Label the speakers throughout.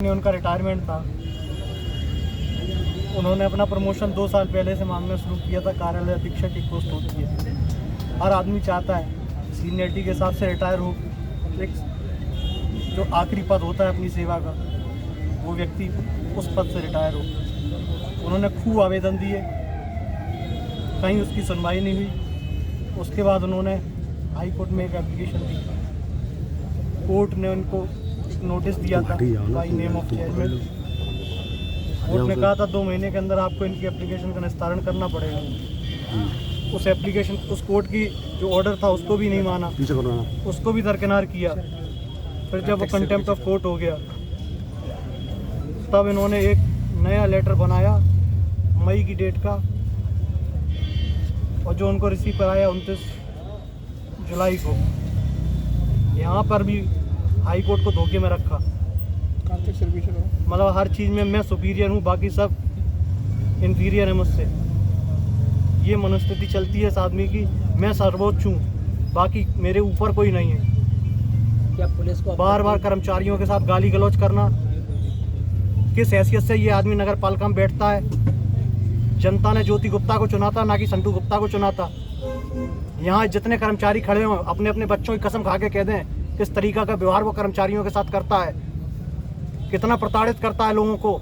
Speaker 1: उनका रिटायरमेंट था। उन्होंने अपना प्रमोशन 2 साल पहले से मांगना शुरू किया था। कार्यालय अधीक्षक की पोस्ट होती है, हर आदमी चाहता है सीनियरिटी के हिसाब से रिटायर हो। एक जो आखिरी पद होता है अपनी सेवा का, वो व्यक्ति उस पद से रिटायर हो। उन्होंने खूब आवेदन दिए, कहीं उसकी सुनवाई नहीं हुई। उसके बाद उन्होंने हाई कोर्ट में एक एप्लीकेशन दी। कोर्ट ने उनको नोटिस दिया था by name of chairman. Court ने कहा था 2 महीने के अंदर आपको इनकी एप्लीकेशन का निस्तारण करना पड़ेगा। उस एप्लीकेशन, उस कोर्ट की जो ऑर्डर था उसको भी नहीं माना, उसको भी दरकिनार किया। फिर जब वो कंटेम्प्ट ऑफ कोर्ट हो गया, तब इन्होंने एक नया लेटर बनाया मई की डेट का, और जो उनको रिसीव कराया 29 जुलाई को। यहाँ पर भी हाई कोर्ट को धोखे में रखा। मतलब हर चीज़ में मैं सुपीरियर हूँ, बाकी सब इन्फीरियर है मुझसे। ये मनोस्थिति चलती है इस आदमी की, मैं सर्वोच्च हूँ, बाकी मेरे ऊपर कोई नहीं है।
Speaker 2: क्या पुलिस को
Speaker 1: बार बार कर्मचारियों के साथ गाली गलौज करना, किस हैसियत से ये आदमी नगर पालिका में बैठता है? जनता ने ज्योति गुप्ता को चुना था, ना कि संटू गुप्ता को चुना था। यहाँ जितने कर्मचारी खड़े हों, अपने अपने बच्चों की कसम खा के कह दें किस तरीका का व्यवहार वो कर्मचारियों के साथ करता है, कितना प्रताड़ित करता है लोगों को।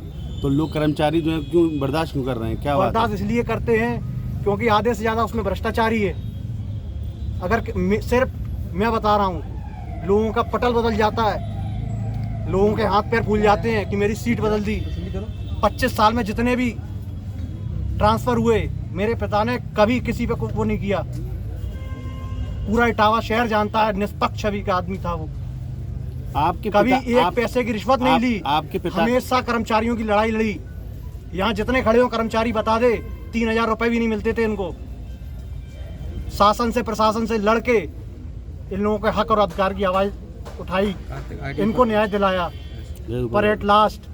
Speaker 3: तो लोग कर्मचारी जो है क्यों बर्दाश्त क्यों कर रहे हैं? क्या
Speaker 1: बर्दाश्त इसलिए करते हैं क्योंकि आधे से ज़्यादा उसमें भ्रष्टाचारी है। अगर सिर्फ मैं बता रहा हूँ, लोगों का पटल बदल जाता है, लोगों के हाथ पैर फूल जाते हैं कि मेरी सीट बदल दी। 25 साल में जितने भी ट्रांसफ़र हुए, मेरे पिता ने कभी किसी पे वो नहीं किया। पूरा इटावा शहर जानता है, निष्पक्ष छवि का आदमी था वो।
Speaker 3: आपके
Speaker 1: कभी
Speaker 3: पिता,
Speaker 1: एक पैसे की रिश्वत नहीं ली।
Speaker 3: आपके पिता
Speaker 1: हमेशा कर्मचारियों की लड़ाई लड़ी। यहाँ जितने खड़े हो कर्मचारी बता दे, 3000 रुपए भी नहीं मिलते थे इनको। शासन से प्रशासन से लड़के इन लोगों के हक और अधिकार की आवाज उठाई, इनको न्याय दिलाया, पर एट लास्ट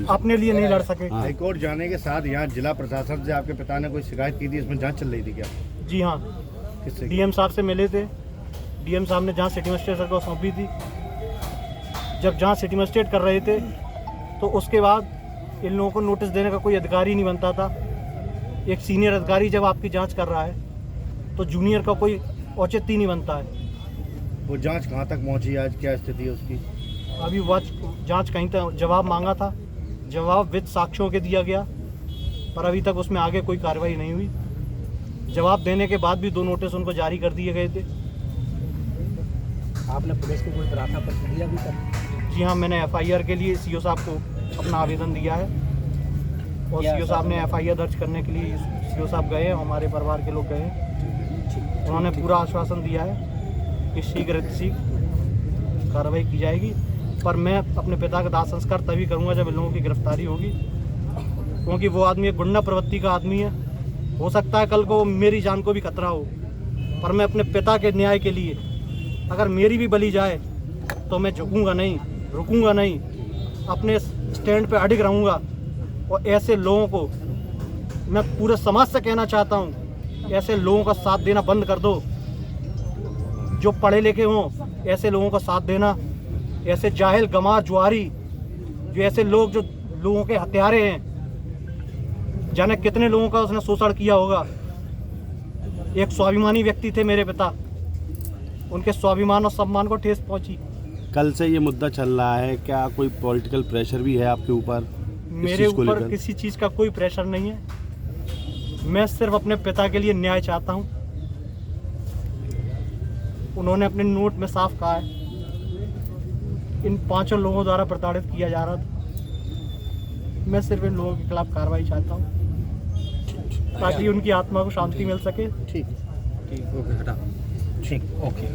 Speaker 1: अपने लिए नहीं लड़ सके।
Speaker 4: हाईकोर्ट जाने के साथ यहाँ जिला प्रशासन से आपके पिता ने कोई शिकायत की थी, इसमें जांच चल रही थी क्या?
Speaker 1: जी हाँ,
Speaker 4: किससे?
Speaker 1: डीएम साहब से मिले थे। डीएम साहब ने जांच सिटी मजिस्ट्रेट सर को सौंपी थी। जब जांच सिटी मजिस्ट्रेट कर रहे थे, तो उसके बाद इन लोगों को नोटिस देने का कोई अधिकार ही नहीं बनता था। एक सीनियर अधिकारी जब आपकी जांच कर रहा है, तो जूनियर का कोई औचित्य ही नहीं बनता है।
Speaker 4: वो जांच कहाँ तक पहुँची, आज क्या स्थिति है उसकी?
Speaker 1: अभी वह जांच कहीं तक, जवाब मांगा था, जवाब विद साक्ष्यों के दिया गया, पर अभी तक उसमें आगे कोई कार्रवाई नहीं हुई। जवाब देने के बाद भी 2 नोटिस उनको जारी कर दिए गए थे।
Speaker 2: आपने पुलिस को कोई प्रार्थना पत्र दिया भी कर?
Speaker 1: जी हाँ, मैंने एफआईआर के लिए सीओ साहब को अपना आवेदन दिया है, और सीओ साहब ने एफआईआर दर्ज करने के लिए सीओ साहब गए, हमारे परिवार के लोग गए। उन्होंने पूरा आश्वासन दिया है कि शीघ्र कार्रवाई की जाएगी, पर मैं अपने पिता का दाह संस्कार तभी करूँगा जब इन लोगों की गिरफ्तारी होगी, क्योंकि वो आदमी एक गुंडा प्रवृत्ति का आदमी है। हो सकता है कल को मेरी जान को भी खतरा हो, पर मैं अपने पिता के न्याय के लिए, अगर मेरी भी बलि जाए तो मैं झुकूंगा नहीं, रुकूंगा नहीं, अपने स्टैंड पे अडिग रहूंगा। और ऐसे लोगों को मैं पूरे समाज से कहना चाहता हूं, ऐसे लोगों का साथ देना बंद कर दो। जो पढ़े लिखे हों, ऐसे लोगों का साथ देना, ऐसे जाहिल गमार जुआरी, जो ऐसे लोग जो लोगों के हत्यारे हैं, जाने कितने लोगों का उसने शोषण किया होगा। एक स्वाभिमानी व्यक्ति थे मेरे पिता, उनके स्वाभिमान और सम्मान को ठेस पहुंची।
Speaker 3: कल से ये मुद्दा चल रहा है, क्या कोई पॉलिटिकल प्रेशर भी है आपके ऊपर?
Speaker 1: मेरे ऊपर किसी चीज़ का कोई प्रेशर नहीं है। मैं सिर्फ अपने पिता के लिए न्याय चाहता हूं। उन्होंने अपने नोट में साफ कहा है, इन 5 लोगों द्वारा प्रताड़ित किया जा रहा था। मैं सिर्फ इन लोगों के खिलाफ कार्रवाई चाहता हूं, ताकि उनकी आत्मा को शांति मिल सके।
Speaker 4: ठीक,
Speaker 2: ओके, हटा। ठीक, ओके।